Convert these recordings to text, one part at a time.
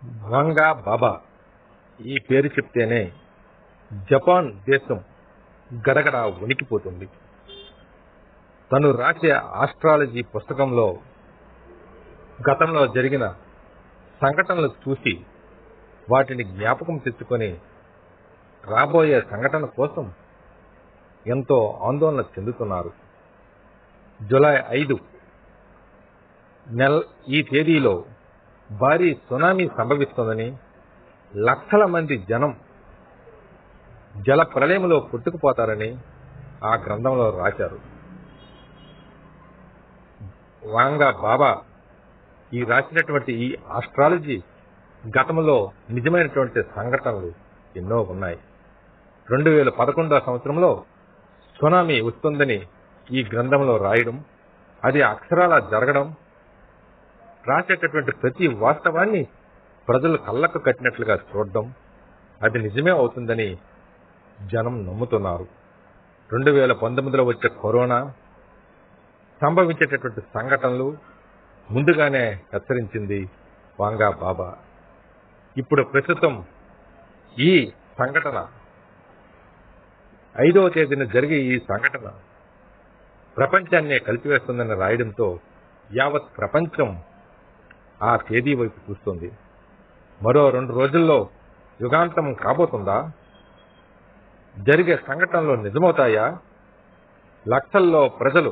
వాంగా బాబా ఈ పేరు చెప్తేనే జపాన్ దేశం గడగడ వణికిపోతుంది. తను రాసే ఆస్ట్రాలజీ పుస్తకంలో గతంలో జరిగిన సంఘటనలు చూసి వాటిని జ్ఞాపకం తెచ్చుకొని రాబోయే సంఘటన కోసం ఎంతో ఆందోళన చెందుతున్నారు. జూలై 5 ఈ తేదీలో భారీ సునామీ సంభవిస్తోందని, లక్షల మంది జనం జల ప్రళయంలో కొట్టుకుపోతారని ఆ గ్రంథంలో రాశారు. వాంగా బాబా ఈ రాసినటువంటి ఈ ఆస్ట్రాలజీ గతంలో నిజమైనటువంటి సంఘటనలు ఎన్నో ఉన్నాయి. 2011 సంవత్సరంలో సునామీ వస్తుందని ఈ గ్రంథంలో రాయడం, అది అక్షరాలా జరగడం, రాసేటటువంటి ప్రతి వాస్తవాన్ని ప్రజలు కళ్ళకు కట్టినట్లుగా చూడడం, అది నిజమే అవుతుందని జనం నమ్ముతున్నారు. 2019లో వచ్చే కరోనా సంభవించేటటువంటి సంఘటనలు ముందుగానే హెచ్చరించింది వాంగా బాబా. ఇప్పుడు ప్రస్తుతం ఈ సంఘటన 5వ తేదీన జరిగే ఈ సంఘటన ప్రపంచాన్నే కలిపివేస్తుందని రాయడంతో యావత్ ప్రపంచం ఆ తేదీ వైపు చూస్తుంది. మరో 2 రోజుల్లో యుగాంతం కాబోతుందా? జరిగే సంఘటనలు నిజమవుతాయా? లక్షల్లో ప్రజలు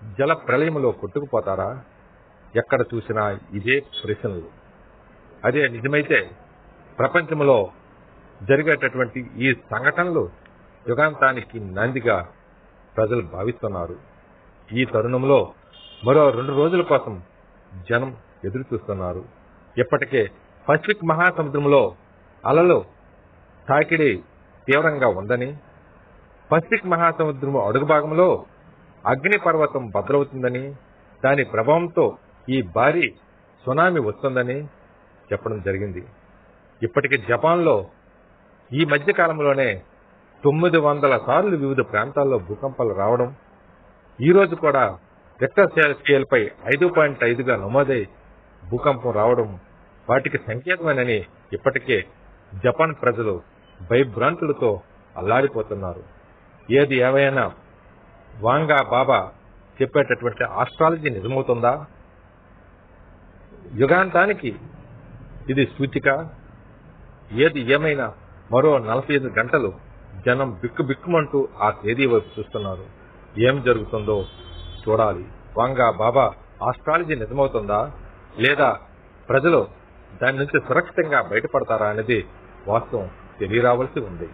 జల ప్రళయంలో కొట్టుకుపోతారా? ఎక్కడ చూసినా ఇదే ప్రశ్నలు. అదే నిజమైతే ప్రపంచంలో జరిగేటటువంటి ఈ సంఘటనలు యుగాంతానికి నాందిగా ప్రజలు భావిస్తున్నారు. ఈ తరుణంలో మరో 2 రోజుల కోసం జనం ఎదురు చూస్తున్నారు. ఇప్పటికే పసిఫిక్ మహాసముద్రంలో అలలు తాకిడి తీవ్రంగా ఉందని, పసిఫిక్ మహాసముద్రం అడుగు భాగంలో అగ్ని పర్వతం బద్దలవుతుందని, దాని ప్రభావంతో ఈ భారీ సునామీ వస్తుందని చెప్పడం జరిగింది. ఇప్పటికి జపాన్లో ఈ మధ్య కాలంలోనే 900 సార్లు వివిధ ప్రాంతాల్లో భూకంపాలు రావడం, ఈ రోజు కూడా రిక్టర్ స్కేల్పై 5.5గా నమోదై భూకంపం రావడం వాటికి సంకేతమేనని ఇప్పటికే జపాన్ ప్రజలు భయభ్రాంతులతో అల్లాడిపోతున్నారు. ఏది ఏమైనా వాంగా బాబా చెప్పేటటువంటి ఆస్ట్రాలజీ నిజమవుతుందా? యుగాంతానికి ఇది సూచిక. ఏది ఏమైనా మరో 45 గంటలు జనం బిక్కుబిక్కుమంటూ ఆ తేదీ వైపు చూస్తున్నారు. ఏం జరుగుతుందో చూడాలి. వాంగా బాబా ఆస్ట్రాలజీ నిజమవుతుందా, లేదా ప్రజలు దాని నుంచి సురక్షితంగా బయటపడతారా అనేది వాస్తవం తెలియరావాల్సి ఉంది.